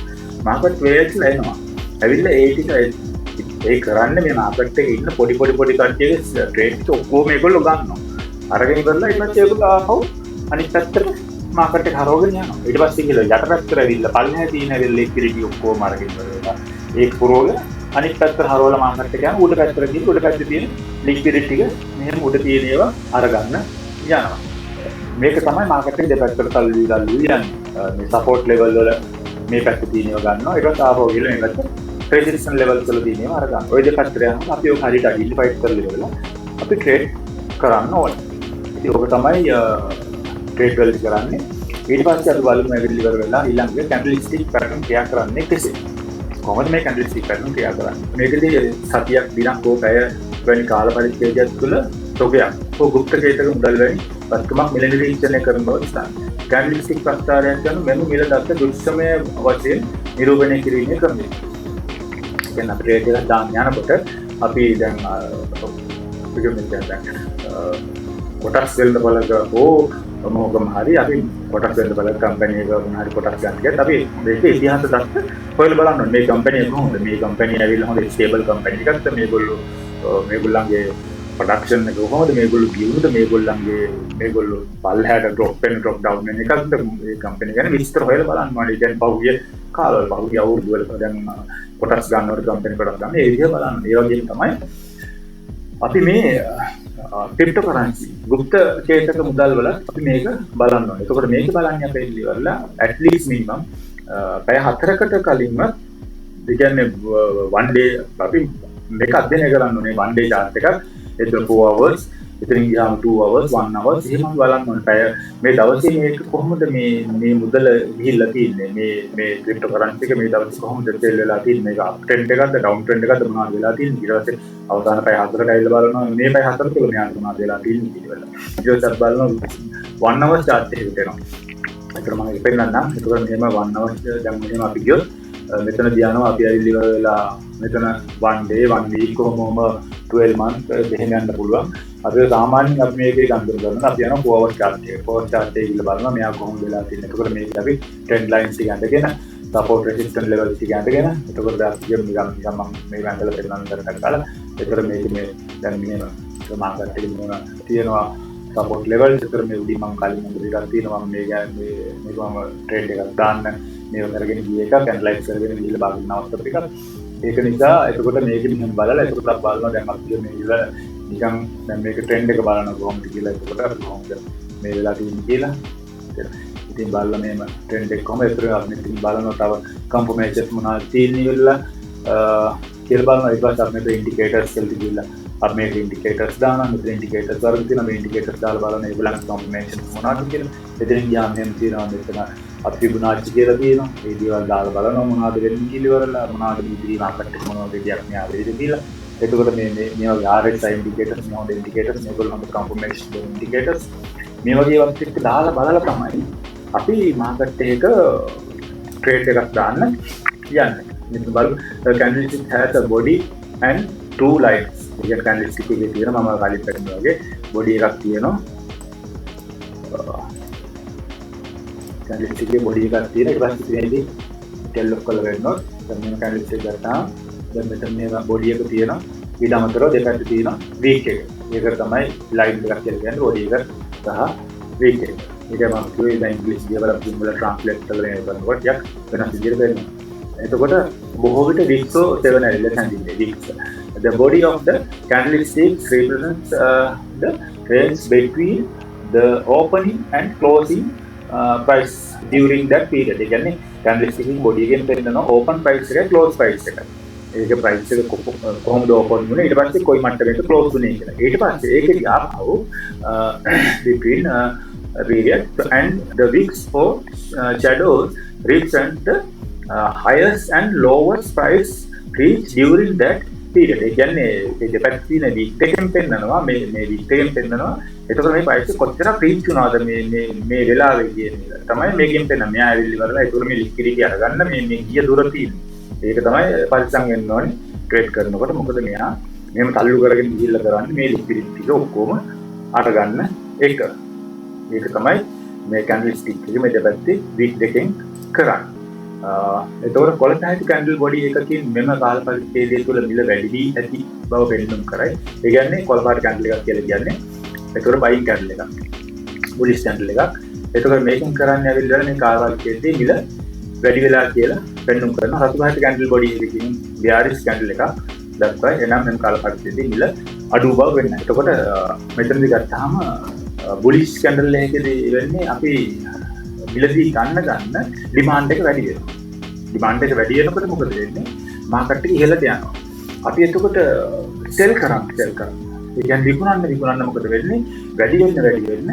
මාකට් වේල්ස්ලා එනවා. ඇවිල්ලා ඒ ටික ඒ කරන්නේ මේ මාකට් එකේ ඉන්න පොඩි කට්ටියගේ ට්‍රේඩ්ස් ඔක්කොම ඒගොල්ලෝ ගන්නවා. අරගෙන ඉවරලා ඊට පස්සේ ඒගොල්ලෝ ආපහු අනිත් පැත්තට මාකට් එක හරවගෙන යනවා. ඊට පස්සේ කියලා යට පැත්තට ඇවිල්ලා පල්ලෙහා තියෙන ලික්විඩිටි ඔක්කොම අරගෙන ඉවරලා ඒක පුරවලා අනිත් පැත්තට හරවලා මාකට් එක යනවා. උඩ පැත්තට ගිහින් උඩ පැත්තේ තියෙන ලික්විඩිටි ටික මෙහෙම උඩ තියෙන ඒවා අරගන්න යනවා. මේක තමයි මාකට් එකේ දෙපැත්තට තල්ලු යන්නේ. මේ සපෝට් ලෙවල් වල මේ පැත්තේ තියෙන ඒවා ගන්නවා. ඊට ආපහු ගිහලා මේ පැත්තට රෙසිස්ටන්ට් ලෙවල් වල තියෙන ඒවා අරගන්න. ඔය දෙපැත්තට යනවා. අපි ඔය හරියට අයිඩෙන්ටිෆයි කරලා ඉවරලා අපි ට්‍රේඩ් කරන්න ඕනේ. ඉතින් ඔක තමයි ට්‍රේඩ් වලදී කරන්නේ. ඊට පස්සේ අපි බලමු ඇවිල්ලි ඉවර වෙලා ඊළඟට කැන්ඩල්ස්ටික් පැටර්න් ක්‍රියා කරන්නේ කෙසේද? කොහොමද මේ කැන්ඩල්ස්ටික් පැටර්න් ක්‍රියා කරන්නේ? මේකදී සතියක් දිනක් හෝ පැය වැනි කාල පරිච්ඡේදයක් තුළ තොගයක් හෝ ගුප්ත කේතක මුදල් වැනි වස්තුවක් මිල නිරීක්ෂණය කරන බව නිසා කැන්ඩල්ස්ටික් ප්‍රස්තාරයක් කරන මෙම මිල දත්ත දුෂ්කමය වශයෙන් නිරූපණය කිරීමේ ක්‍රමය. දැන් අපි ට්‍රේඩ් එකක් දාන්න යනකොට අපි දැන් කොටස් වෙන්න බලක හෝ මොකම හරි අපි කොටස් වෙන්න බලක කම්පැනි එක මොනවාරි කොටස් ගන්න ගියත් අපි මේක ඉතිහාස දත්ත හොයලා බලන්න ඕනේ. මේ කම්පැනි එක කොහොමද? මේ කම්පැනි ඇවිල්ලා හොඳ ස්ටේබල් කම්පැනි එකක්ද? මේගොල්ලන්ගේ ප්‍රොඩක්ෂන් එක කොහොමද? මේගොල්ලෝ ගියුද? මේගොල්ලෝ පල්ලෙහාට ඩ්‍රොප් ඩවුන් වෙන එකක්ද? මේ කම්පැනි ගැන විස්තර හොයලා බලන්න ඕනේ. දැන් පහුගිය කාලවල පහුගිය අවුරුදු වල දැන් කොටස් ගන්නවට කම්පැනි කොටස් ගන්න ඒ විදිහ බලන්න. ඒ වගේම තමයි අපි මේ ක්‍රිප්ටෝකරන්සි ගුප්ත කේතක මුදල් වල අපි මේක බලන්න ඕනේ. එතකොට මේක බලන්නේ අපේ ඉවරලා at least minimum පැය 4කට කලින්ම ඒ කියන්නේ one day අපි මේක අධ්‍යයනය කරන්න ඕනේ. one day chart එකක් එතන 4 hours ඉතින් ගියාම 2 hours 1 hours එහෙම බලන්න ඕනේ. පැය මේ දවසේ මේක කොහොමද මේ මුදල ගිහිල්ලා තියෙන්නේ? මේ ක්‍රිප්ටෝකරන්සි එක මේ දවසේ කොහොමද සෙල් වෙලා තියෙන්නේ? මේක අප් ට්‍රෙන්ඩ් එකක්ද ඩවුන් ට්‍රෙන්ඩ් එකක්ද මොනවද වෙලා තියෙන්නේ? ඊට පස්සේ අවසාන පැය 4කට ඇවිල්ලා බලනවා මේ පැය 4 තුළ මෙයාට මොනවද වෙලා තියෙන්නේ කියලා. ඊට පස්සේ බලනවා 1 hour chart එකකට එනවා. ඒකට මම පෙන්නන්නම්. ඒකට මෙහෙම 1 hour දැන් මෙහෙම අපි ගියොත් මෙතන දිහානවා අපි ඇවිල්ලි ඉවර වෙලා මෙතන 1 day 1 week කොහොමම 12 month දෙහෙම යන්න පුළුවන්. අපි සාමාන්‍යයෙන් අපි මේකේ ගන්දර කරනවා අපි යනවා 4 hour chart එක. 4 hour chart එකේ ඉන්න බලනවා මෙයා කොහොමද වෙලා තියෙන්නේ. ඒකට මේක අපි trend lines එක අඳගෙන support resistance level එක ගන්නගෙන එතකොට අපි නිකන් මම මේ වැන්දල පෙන්නන්න කරකට කාලා ඒතර මේක මේ දැන් මෙහෙම මාකට් එකේ මොනවා තියෙනවා support level ඒතර මේ උඩින් මම කලින් මොකද එකක් තියෙනවා මම මේක මම ට්‍රේඩ් එකක් දාන්න මේක කරගෙන ගිය එකක් ඇනලයිස් කරගෙන ගිහලා බලන අවස්ථාව ටිකක් ඒක නිසා එතකොට මේක මෙහෙම බලලා එතකොට අපි බලනවා දැන් අපි මේ ඉල නිකන් දැන් මේක ට්‍රෙන්ඩ් එක බලනවා කොහොමද කියලා එතකොට කොහොමද මේ වෙලා තියෙන්නේ කියලා ඉතින් බලලා මේම ට්‍රෙන්ඩ් එක කොහොමද ඒතර අපි ඉතින් බලනවා තව කන්ෆර්මේෂන් මොනවද තියෙන්නේ කියලා කියලා බලනවා ඊට පස්සේ අපි මේ ඉන්ඩිකේටර්ස් වලට ගිහලා අපි මේක ඉන්ඩිකේටර්ස් දානවා මෙතන ඉන්ඩිකේටර්ස් වර්ග තියෙනවා මේ ඉන්ඩිකේටර්ස් දාලා බලන ඒගොල්ලන්ගේ කන්ෆර්මේෂන් මොනවද කියලා එතනින් ගියාම එහෙම තියෙනවා මෙතන අපි ෆිබොනාච්චි කියලා තියෙනවා ඒ දේවල් දාලා බලනවා මොනවද වෙන්නේ කියලා ඉවරලා මොනවද ඉදිරි මාකට් එක මොනවද දෙයක් මෙයා වෙයිද කියලා එතකොට මේ වගේ RSI ඉන්ඩිකේටර්ස් මොනවද ඉන්ඩිකේටර්ස් මේගොල්ලෝ හම්බ කන්ෆර්මේෂන් ඉන්ඩිකේටර්ස් මේ වගේ වත් එක්ක දාලා බලලා තමයි අපි මාකට් එක ට්‍රේඩ් එකක් දාන්න යන්නේ මෙතන බලමු candlestick has a body and two lines එක candlestick එකේ තියෙනවා මම කලින් පෙන්නනවා වගේ body එකක් තියෙනවා candlestick එකේ body එකක් තියෙනවා ඊට පස්සේ ඉතින්දී tell off කරලා වෙනවා දැන් මේ candlestick ගත්තාම දැන් මෙතන මේ body එක තියෙනවා ඊට අමතරව දෙපැත්තේ තියෙනවා week එක ඒකට තමයි line එකක් කියලා කියන්නේ body එක සහ week එක ඒක මම කිව්වේ දැන් ඉංග්‍රීසි දේවල් අපි වල ට්‍රාන්ස්ලේට් කරලා කරනකොට යක් වෙනස් විදිහට වෙනවා එතකොට බොහෝ විට වික්සෝ 7 ඇවිල්ලා හැඳින්වෙන්නේ වික්ස the body of the candlestick represents the range between the opening and closing price during that period ඒ කියන්නේ candlestick එකේ body එකෙන් පෙන්නන open price එක close price එක ඒක price එක කොහොමද open වුනේ ඊට පස්සේ කොයි මට්ටමකට close වුනේ කියලා ඊට පස්සේ ඒකේ ආපහු between period and the wicks or shadows represent the highest and lowest price reached during that period. ඒ කියන්නේ ඒ දෙපැත්තේ තියෙන week එකෙන් පෙන්නනවා මේ week එකෙන් පෙන්නනවා එතකොට මේ price එක කොච්චර reach වුණාද මේ වෙලාවේ කියන එක තමයි මේකෙන් පෙන්නන්නේ. මෙයා ඇවිල්ලි වරලා ඒතකොට මේ liquidity අරගන්න මේ ගිය දුර තියෙන්නේ. ඒක තමයි පරිස්සම් වෙන්න ඕනේ ට්‍රේඩ් කරනකොට. මොකද මෙයා මෙහෙම තල්ලු කරගෙන ගිහිල්ලා කරන්නේ මේ liquidity ටික ඔක්කොම අරගන්න එක. ඒක තමයි මේ candlestick එකේ මේ දෙපැත්තේ week දෙකෙන් කරන්නේ. එතකොට කොලටයිට් කැන්ඩල් බොඩි එකකින් මෙම කාල පරිච්ඡේදය තුළ මිල වැඩි වී ඇති බව පෙන්වන්න කරයි. ඒ කියන්නේ කොලපාට කැන්ඩල් එකක් කියලා කියන්නේ. එතකොට බයින් කැන්ඩල් එකක්. බුලිෂ් කැන්ඩල් එකක්. එතකොට මේකෙන් කරන්නේ ඇවිල්ලා මේ කාල පරිච්ඡේදයේ මිල වැඩි වෙලා කියලා පෙන්වන්න කරනවා. රතු පාට කැන්ඩල් බොඩි එකකින් බියාරිස් කැන්ඩල් එකක් දක්වයි. එනම් මෙම කාල පරිච්ඡේදයේ මිල අඩු බව වෙන්නේ. එතකොට මෙතනදී ගත්තාම බුලිෂ් කැන්ඩල් එකකදී වෙන්නේ අපි මිලදී ගන්න ඩිමාන්ඩ් එක වැඩි වෙනවා. ඩිමාන්ඩ් එක වැඩි වෙනකොට මොකද වෙන්නේ? මාකට් එක ඉහළට යනවා. අපි එතකොට සෙල් කරන්න. ඒ කියන්නේ විකුණන්න මොකද වෙන්නේ? වැඩි වෙන්න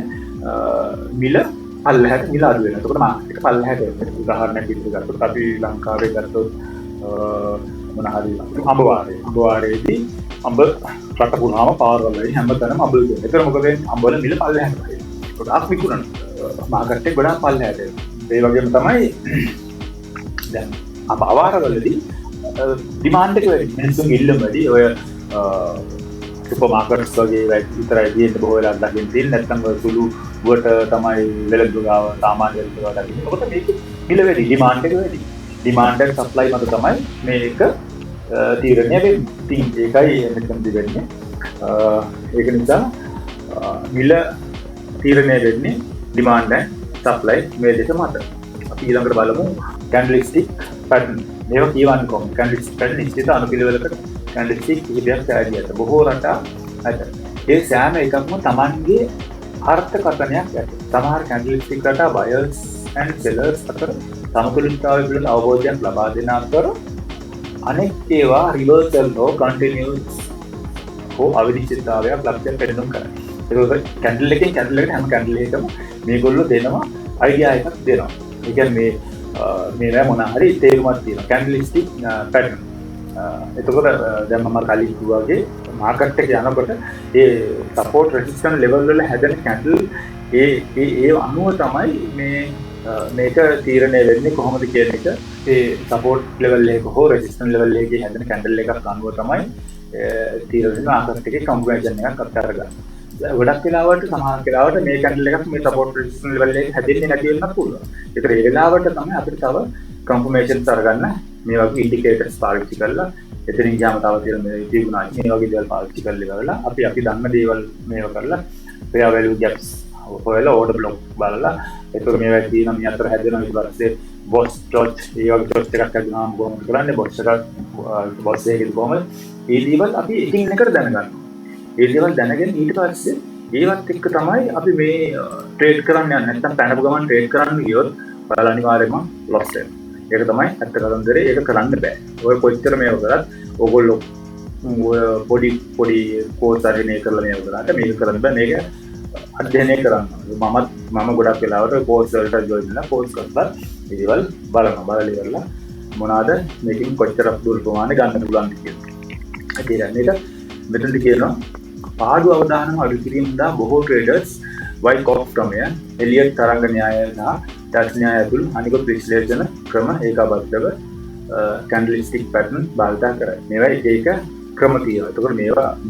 මිල පල්ලෙහාට මිල අඩු වෙනවා. එතකොට මාකට් එක පල්ලෙහාට යනවා. උදාහරණයක් විදිහට ගත්තොත් අපි ලංකාවේ ගත්තොත් මොන හරි අඹ වාරයේදී අඹ රට පුරාම පාරවලයි හැමතැනම අඹ දෙනවා. එතකොට මොකද වෙන්නේ? අඹ වල මිල පල්ලෙහාට යනවා. ගොඩාක් විකුණන මාකට් එක ගොඩාක් පල්ලෙහාට යනවා. ඒ වගේම තමයි දැන් අප අවාරවලදී ඩිමාන්ඩ් එක වැඩි. මිනිස්සුන්ගේ ඉල්ලුම වැඩි. ඔය සුපර් මාකට්ස් වගේ විතරයි තියෙන්නේ බොහෝ වෙලාවට දකින්න තියෙන්නේ. නැත්නම් ඔය සුළු වට තමයි වෙළඳ ගාව සාමාන්‍ය වෙළඳ ගාව දකින්නේ. මොකද මේක මිල වැඩි, ඩිමාන්ඩ් එක වැඩි. ඩිමාන්ඩ් and සප්ලයි මත තමයි මේක තීරණය වෙන්නේ. ඒකයි මෙතනදි වෙන්නේ. ඒක නිසා මිල තීරණය වෙන්නේ ඩිමාන්ඩ් and සප්ලයි මේ දෙක මත. අපි ඊළඟට බලමු candlestick pattern. මේවා කියවන්නේ කොහොමද? candlestick pattern නිශ්චිත අනුපිළිවෙලකට candlestick කිහිපයක් ඇදියට බොහෝ රටා ඇත. ඒ සෑම එකක්ම Tamanගේ අර්ථකථනයක් ඇත. සමහර candlestick රටා buyers and sellers අතර සමතුලිතතාවය පිළිබඳ අවබෝධයක් ලබා දෙන අතර අනෙක් ඒවා reversal හෝ continuous හෝ අවිනිශ්චිතතාවයක් ලක්ෂණ පෙන්වන්න කරයි. ඒක candle එකෙන් candle එකට හැම candle එකකම මේගොල්ලෝ දෙනවා idea එකක් දෙනවා. ඒ කියන්නේ මේ මොන හරි තේරුමක් තියෙනවා candlestick pattern. එතකොට දැන් මම කලින් කිව්වා වගේ මාකට් එක යනකොට ඒ support resistance level වල හැදෙන candle ඒ අනුව තමයි මේක තීරණය වෙන්නේ කොහොමද කියන එක. ඒ support level එක හෝ resistance level එකේ හැදෙන candle එකක් අනුව තමයි තීරණය වෙන මාකට් එකේ confirmation එකක් අපිට අරගන්න. ගොඩක් වෙලාවට සමහර වෙලාවට මේ candle එකක් මේ support resistance level එකේ හැදෙන්නේ නැති වෙන්නත් පුළුවන්. ඒතර ඒ වෙලාවට තමයි අපිට තව කන්ෆර්මේෂන්ස් අරගන්න මේ වගේ ඉන්ඩිකේටර්ස් පාවිච්චි කරලා එතනින් ගියාම තව තියෙන මේ තිබුණා මේ වගේ දේවල් පාවිච්චි කරලා අපි දන්න දේවල් මේව කරලා fair value gaps හොයලා order block බලලා ඒක මේවා තියෙන මේ අතර හැදෙනවා ඊට පස්සේ box dot ඒ වගේ dot එකක් හදුනාම කොහොමද කරන්නේ box එකක් box එකේ කොහොමද මේ දේවල් අපි එකින් එකට දැනගන්නවා ඒ දේවල් දැනගෙන ඊට පස්සේ ඒවත් එක්ක තමයි අපි මේ ට්‍රේඩ් කරන්න යන්නේ නැත්නම් පැනපු ගමන් ට්‍රේඩ් කරන්න ගියොත් ඔයාලා අනිවාර්යයෙන්ම loss වෙනවා ඒක තමයි ඇත්ත කතන්දරේ ඒක කරන්න බෑ ඔය කොච්චර මේව කරත් ඕගොල්ලෝ පොඩි කෝස් අධ්‍යයනය කරලා මේව කරාට මේක කරන්න බෑ මේක අධ්‍යයනය කරන්න මම ගොඩක් වෙලාවට කෝස් වලට ජොයින් වෙලා කෝස් කරලා ඒවල් බලලා ඉවරලා මොනවාද මේකෙන් කොච්චර දුර ප්‍රමාණය ගන්න පුළුවන්ද කියලා ඒක මෙතනදි කියනවා පාඩු අවධානම අඩු කිරීම සඳහා බොහෝ ට්‍රේඩර්ස් වයිකෝෆ් ක්‍රමය එලියට් තරංග න්‍යාය සහ ඩච් න්‍යාය ඇතුළු අනිකුත් විශ්ලේෂණ ක්‍රම ඒකාබද්ධව කැන්ඩල්ස්ටික් පැටර්න් භාවිත කරයි. මේවා එක ක්‍රම තියෙනවා. ඒකෝර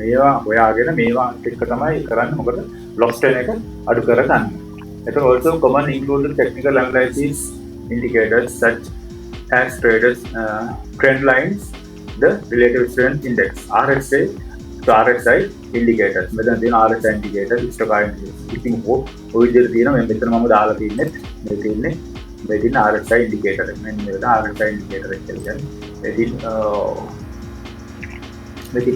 මේවා හොයාගෙන මේවා එක්ක තමයි කරන්නේ. මොකද loss time එක අඩු කරගන්න. ඒතකොට also common included technical analysis indicators such as traders trend lines, the relative strength index RSI RSI indicators. මෙතන තියෙන RSI indicator stochastic ඉතින් ඔය විදිහට තියෙනවා. මම මෙතන මම දාලා තින්නේ මේ තියෙන RSI indicator එක. මෙන්න මේක RSI indicator එක කියන්නේ. මේක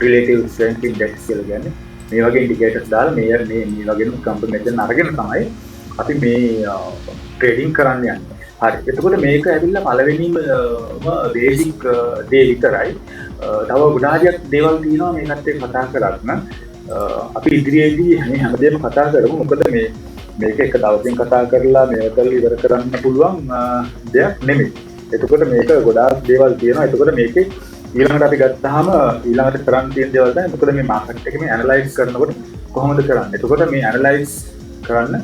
relative strength index කියලා කියන්නේ. මේ වගේ indicators දාලා මේ වගේම confirmation අරගෙන තමයි අපි මේ trading කරන්න යන්නේ. හරි. එතකොට මේක ඇවිල්ලා පළවෙනිම බේසික් දේ විතරයි. තව ගොඩාක් දේවල් තියෙනවා මේකත් එක්ක කතා කරන්න. අපි ඉදිරියේදී මේ හැමදේම කතා කරමු. මොකද මේක එක දවසින් කතා කරලා මේක ඉවර කරන්න පුළුවන් දෙයක් නෙමෙයි. එතකොට මේක ගොඩාක් දේවල් තියෙනවා. එතකොට මේකේ ඊළඟට අපි ගත්තාම ඊළඟට කරන්න තියෙන දේවල් තමයි මොකද මේ මාකට් එකේ මේ ඇනලයිස් කරනකොට කොහොමද කරන්නේ? එතකොට මේ ඇනලයිස් කරන්න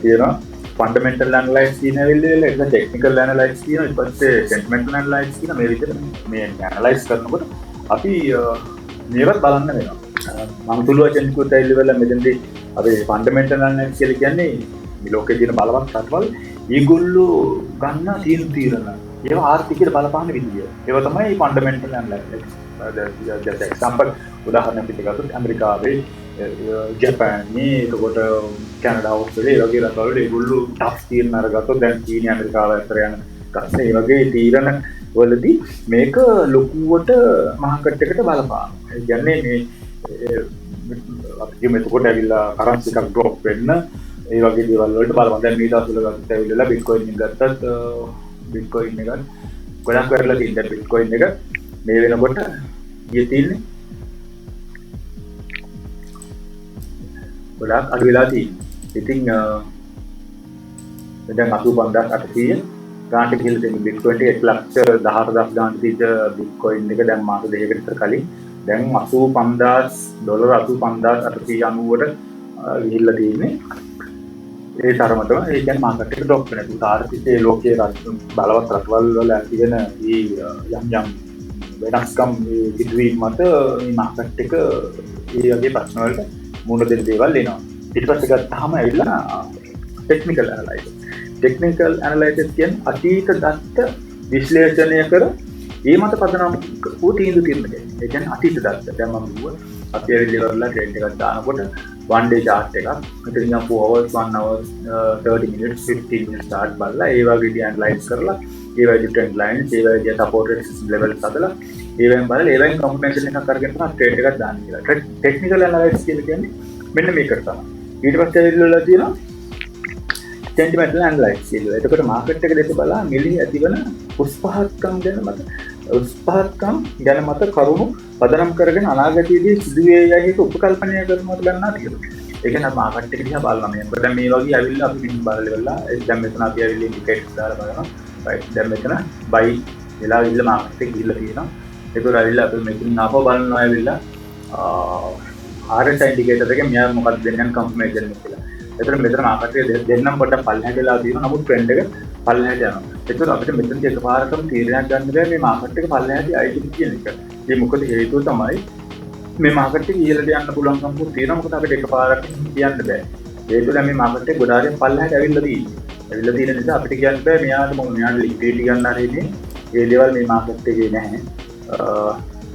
තියෙනවා ෆන්ඩමෙන්ටල් ඇනලයිස් කියන වෙලෙල ඒක ටෙක්නිකල් ඇනලයිස් කියන ඊට පස්සේ සෙන්ටිමෙන්ටල් ඇනලයිස් කියන මේ විදිහට මේ ඇනලයිස් කරනකොට අපි මේවත් බලන්න වෙනවා. මම තුළු වචන කිව්වොත් ඇවිල්ලා මෙතනදී අපි ෆන්ඩමෙන්ටල් ඇනලයිස් කියලා කියන්නේ මේ ලෝකේ තියෙන බලවත් රටවල් ඒගොල්ලෝ ගන්න තීරණ ඒවා ආර්ථිකයට බලපාන විදිය. ඒවා තමයි ෆන්ඩමෙන්ටල් ඇනලයිස්. එක්සැම්පල් උදාහරණයක් විදිහට ගත්තොත් ඇමරිකාවේ ජපානයේ එතකොට කැනඩා ඔස්ට්‍රේලියා වගේ රටවල ඒගොල්ලෝ ටෆ් තීරණ අරගත්තොත් දැන් චීනය ඇමරිකාව අතර යන ගන්න ඒ වගේ තීරණ වලදී මේක ලොකුවට මාකට් එකට බලපානවා. ඒ කියන්නේ මේ අපි කියමු එතකොට ඇවිල්ලා කරන්සි එකක් ඩ්‍රොප් වෙන්න ඒ වගේ දේවල් වලට බලපාන. දැන් මේ දවස්වල ගත්තත් ඇවිල්ලා බිට්කොයින් එක ගත්තත් බිට්කොයින් එක ගොඩක් කරලා තියෙන බිට්කොයින් එක මේ වෙනකොට ගියේ තියෙන්නේ ගොඩක් අඩු වෙලා තියෙනවා. ඉතින් දැන් 85800 ගානට ගිහලා තියෙන බිට්කොයින් එක 1,14,000 ගානට තියෙන බිට්කොයින් එක දැන් මාස දෙකකට විතර කලින් දැන් $85,890ට ගිහිල්ලා තියෙන්නේ. ඒ තරමටම ඒ කියන්නේ මාකට් එක ඩ්‍රොප් වෙනවා. ඒක ආර්ථිකයේ ලෝකයේ බලවත් රටවල් වල ඇති වෙන මේ යම් වෙනස්කම් සිදුවීම් මත මේ මාකට් එක ඒ වගේ ප්‍රශ්න වලට මුහුණ දෙන්න දේවල් එනවා. ඊට පස්සේ ගත්තාම ඇවිල්ලා ටෙක්නිකල් ඇනලයිසිස්. ටෙක්නිකල් ඇනලයිසිස් කියන්නේ අතීත දත්ත විශ්ලේෂණය කර ඒ මත පදනම් වූ තීන්දුව తీරන දෙයක්. ඒ කියන්නේ අතීත දත්ත. දැන් මම කිව්වා අපි ඇවිල්ලා ඉවරලා ට්‍රේඩ් එකක් දානකොට one day chart එකක් මෙතන ඉඳන් 4 hours 1 hour 30 minutes 15 minutes chart බලලා ඒ වගේ ඩි ඇනලයිස් කරලා ඒ වගේ ට්‍රෙන්ඩ් ලයින්ස් ඒ වගේ සපෝර්ට් රෙසිස්ටන්ස් ලෙවල්ස් හදලා ඒවෙන් බලලා ඒවෙන් කම්බිනේෂන් එකක් අරගෙන තමයි ට්‍රේඩ් එකක් දාන්න කියලා. ටෙක්නිකල් ඇනලයිසිස් කියන්නේ මෙන්න මේකට තමයි. ඊට පස්සේ ඇවිල්ලා තියෙනවා සෙන්ටිමෙන්ටල් ඇනලයිසිස් කියලා. එතකොට මාකට් එක දෙක බලලා මිලි ඇතිවන උස්පහත්කම් ගැන මත කරුණු පදනම් කරගෙන අනාගතයේදී සිදුවේ යයි උපකල්පනය කරනවා ගන්නවා කියලා. ඒක නම් මාකට් එක දිහා බලනවා. මේක දැන් මේ වගේ ඇවිල්ලා අපි පිටින් බලලා දැන් මෙතන අපි ඇවිල්ලා ඉන්ඩිකේටර්ස් දාලා බලනවා. right දැන් මෙතන buy වෙලා ඉල්ල මාකට් එක ගිහිල්ලා තියෙනවා. ඒකෝර ඇවිල්ලා අපි මෙතන ආපහු බලනවා ඇවිල්ලා RSI ඉන්ඩිකේටර් එකේ මෙයා මොකක්ද දෙන්නන් කන්ෆර්මේෂන් එක කියලා. එතකොට මෙතන මාකට් එක දෙන්නම් පොඩ්ඩක් පල්ලෙහාට වෙලා තියෙනවා. නමුත් ට්‍රෙන්ඩ් එක පල්ලෙහාට යනවා. එතකොට අපිට මෙතන එකපාරටම තීරණයක් ගන්න බෑ මේ මාකට් එක පල්ලෙහාට ආයිද කියන එක. ඒ මොකද හේතුව තමයි මේ මාකට් එක ඉහළට යන්න පුළුවන්කම තියෙනවා. මොකද අපිට එකපාරට කියන්න බෑ. ඒකල මේ මාකට් එක ගොඩාරිය පල්ලෙහාට ඇවිල්ලා තියෙන්නේ. ඇවිල්ලා තියෙන නිසා අපිට කියන්න බෑ මෙයාට මොන මෙයාට ලික්විඩිටි ගන්න හරිනේ ඒ දේවල් මේ මාකට් එකේ නැහැ.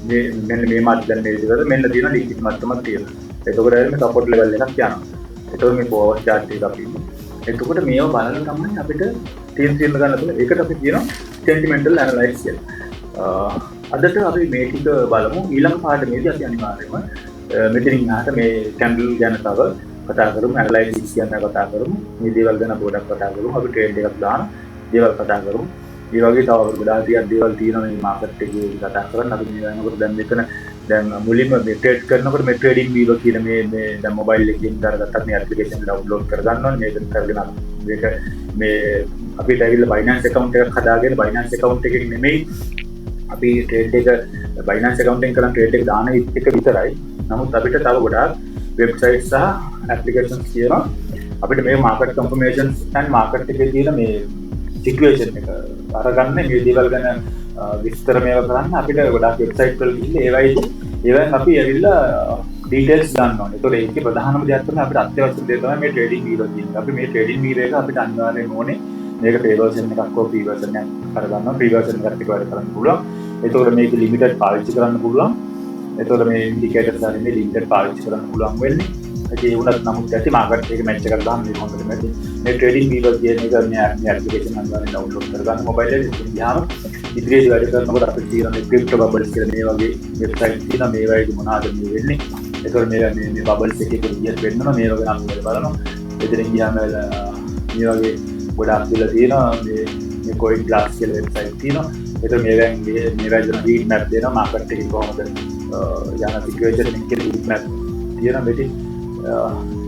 මේ මෙන්න මේ මාත් දැන් මේ දේවල් මෙන්න තියෙන ලික්විඩ් මට්ටමක් තියෙනවා. එතකොට මේ සපෝට් ලෙවල් එකක් යනවා. එතකොට මේ පෝවර් චාර්ට් එක අපි එතකොට මේව බලලා තමයි අපිට තීරණ ගන්න පුළුවන්. ඒකට අපි කියනවා sentimental analysis කියලා. අදට අපි මේ ටික බලමු. ඊළඟ පාඩමේදී අපි අනිවාර්යයෙන්ම මෙතනින් ආට මේ කැන්ඩල් ගැන තව කතා කරමු. ඇනලයිසිස් ගැන කතා කරමු. මේ දේවල් ගැන පොඩක් කතා කරමු. අපි ට්‍රේඩ් එකක් දාන දේවල් කතා කරමු. ඒ වගේ තව ගොඩාක් දේවල් තියෙනවා මේ මාකට් එකේ කතා කරන්න. අපි මේ වෙනකොට දැන් මෙතන දැන් මුලින්ම මේ ට්‍රේඩ් කරනකොට මේ ට්‍රේඩින් වීව කියන මේ දැන් මොබයිල් එකකින් දාගත්තත් මේ ඇප්ලිකේෂන් ඩවුන්ලෝඩ් කරගන්න ඕනේ. මේක කරගෙන මේක මේ අපිට ඇවිල්ලා Binance account එකක් හදාගෙන Binance account එකකින් නෙමෙයි අපි ට්‍රේඩ් එක Binance account එකෙන් කරන් ට්‍රේඩ් එක දාන එක විතරයි. නමුත් අපිට තව ගොඩාක් වෙබ්සයිට් සහ ඇප්ලිකේෂන්ස් තියෙනවා. අපිට මේ මාකට් කන්ෆර්මේෂන්ස් and මාකට් එකේ තියෙන මේ සිටුේෂන් එක අරගන්න මේ දේවල් ගැන විස්තර මේවා කරන්න අපිට ගොඩාක් වෙබ්සයිට් වල ගිහින් ඒවෙන් අපි ඇවිල්ලා ඩීටේල්ස් ගන්න ඕනේ. ඒතකොට ඒකේ ප්‍රධානම දෙයක් තමයි අපිට අත්‍යවශ්‍ය දේ තමයි මේ ට්‍රේඩින් වීව කියන්නේ. අපි මේ ට්‍රේඩින් වීව එක අපිට අනිවාර්යයෙන්ම ඕනේ. මේක පේ වර්ෂන් එකක් හෝ ප්‍රී වර්ෂන් එකක් කරගන්නවා. ප්‍රී වර්ෂන් එකත් එක්ක වැඩ කරන්න පුළුවන්. ඒතකොට මේක ලිමිටඩ් පාවිච්චි කරන්න පුළුවන්. එතකොට මේ ඉන්ඩිකේටර්ස් හරිනේ ලිමිටඩ් පාවිච්චි කරන්න පුළුවන් වෙන්නේ. ඒ වුණත් නමුත් ඇති මාකට් එක මැච් එකක් දාන්න මේ හොඳට මැච්. මේ ට්‍රේඩින් වීවර් කියන එක මේ ඇප්ලිකේෂන් අනිවාර්යෙන් ඩවුන්ලෝඩ් කරගන්න මොබයිල් එකේ. ගියාම ඉදිරියට වැඩ කරනකොට අපිට තියෙන මේ ක්‍රිප්ටෝ බබල්ස් කියලා මේ වගේ වෙබ්සයිට් තියෙනවා. මේ වගේ මොනවාද මේ වෙන්නේ. එතකොට මේ බබල්ස් එකේ විදියට වෙන්නවා. මේ වගේ නම් වල බලනවා. එතනින් ගියාම මේ වගේ ගොඩාක් දෙලා තියෙනවා. මේ කොයින් ක්ලාස් කියලා වෙබ්සයිට් තියෙනවා. එතකොට මේ වැදෙන හීට් මැප් දෙනවා මාකට් එකේ කොහොමද යන සිටුේෂන් එකේ හීට් මැප් තියෙනවා. මෙතන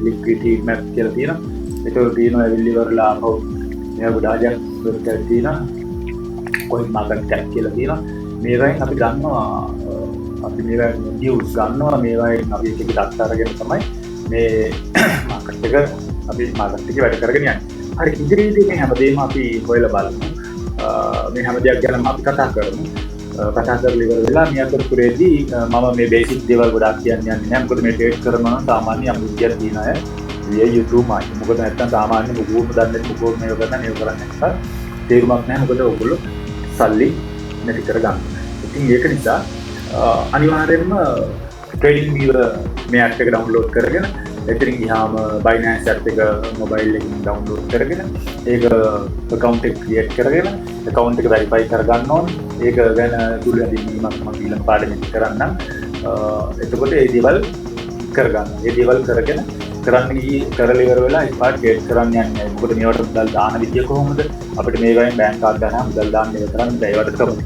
ලික්විඩිටි මැප් කියලා තියෙනවා. ඒතකොට තියෙනවා එවිලිවර්ලා ආපහු මේ ගොඩාක් වෙබ්සයිට් තියෙනවා. කොයින් මාකට් කැප් කියලා තියෙනවා. මේවායින් අපි ගන්නවා අපි මේවා නිවුස් ගන්නවා. මේවායින් අපි එක දත් අරගෙන තමයි මේ මාකට් එක අපි මාකට් එකේ වැඩ කරගෙන යන්නේ. හරි ඉදිරියේදී මේ හැමදේම අපි හොයලා බලමු. මේ හැම දෙයක් ගැනම අපි කතා කරමු. කතා කරලා ඉවර වෙලා මේ අතරතුරේදී මම මේ බේසික් දේවල් ගොඩාක් කියන්නේ නැහැ. මොකද මේ ට්‍රේඩ් කරනවා නම් සාමාන්‍ය අමුද්‍යක් තියෙන අය විය යුතුමයි. මොකද නැත්තම් සාමාන්‍ය මොකෝම දන්නේ මොකෝම මේක කරන්නේ නැත්නම් තේරුමක් නැහැ. මොකද ඔයගොල්ලෝ සල්ලි නැති කරගන්න. ඉතින් ඒක නිසා අනිවාර්යයෙන්ම ට්‍රේඩින් වීවර් මේ ඇප් එක ඩවුන්ලෝඩ් කරගෙන එතනින් ගියාම Binance app එක මොබයිල් එකකින් ඩවුන්ලෝඩ් කරගෙන ඒක account එක create කරගෙන account එක verify කරගන්න ඕනේ. ඒක ගැන සුළු හැඳින්වීමක් මම ඊළඟ පාඩමේදී කරන්නම්. එතකොට මේ දේවල් කරගන්න. මේ දේවල් කරගෙන කරලා ඉවර වෙලා ඉස්සරහට ට්‍රේඩ් කරන්න යන්නේ. මොකද මේවට මුදල් දාන විදිය කොහොමද? අපිට මේ වයින් බැංක් කාඩ් ගන්නවා මුදල් දාන්න ඒක කරන්න බැයිවට තමයි.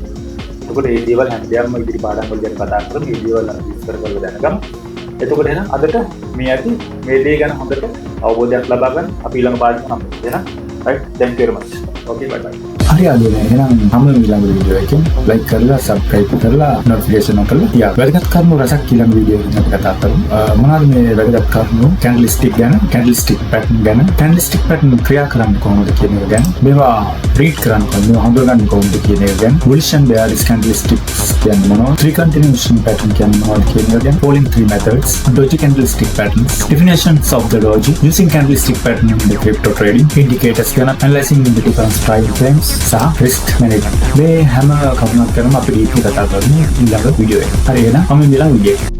එතකොට මේ දේවල් හැමදේම ඉදිරි පාඩම් වලදී කතා කරමු. මේ දේවල් විස්තර කරලා දැනගමු. එතකොට එහෙනම් අදට මේ ඇති මේ දේ ගැන හොඳට අවබෝධයක් ලබා ගන්න අපි ඊළඟ පාඩම හම්බ වෙනවා. right thank you very much. okay bye bye. හරි අදනේ එහෙනම් හැම ඊළඟ වීඩියෝ එකකින් like කරලා subscribe කරලා notification on කරලා තියා. වැදගත් කරුණු රසක් ඊළඟ වීඩියෝ එකකින් අපි කතා කරමු. මොනවද මේ වැදගත් කරුණු? candlestick ගැන, candlestick pattern ගැන, candlestick pattern ක්‍රියා කරන්නේ කොහොමද කියන එක ගැන, මේවා read කරන්න කොහොමද, හඳුනගන්නේ කොහොමද කියන එක ගැන, bullish and bearish candlesticks කියන්නේ මොනවද, three continuation pattern කියන්නේ මොනවද කියන එක ගැන, falling three methods, doji candlestick patterns, definitions of the doji, using candlestick pattern in the crypto trading, indicators ගැන, analyzing the different time frames සහ risk management. මේ හැම කරුණක් ගැනම අපි ඩීප්ලි කතා කරමු ඊළඟ වීඩියෝ එකේ. හරි එහෙනම් මම ඊළඟ වීඩියෝ එකේ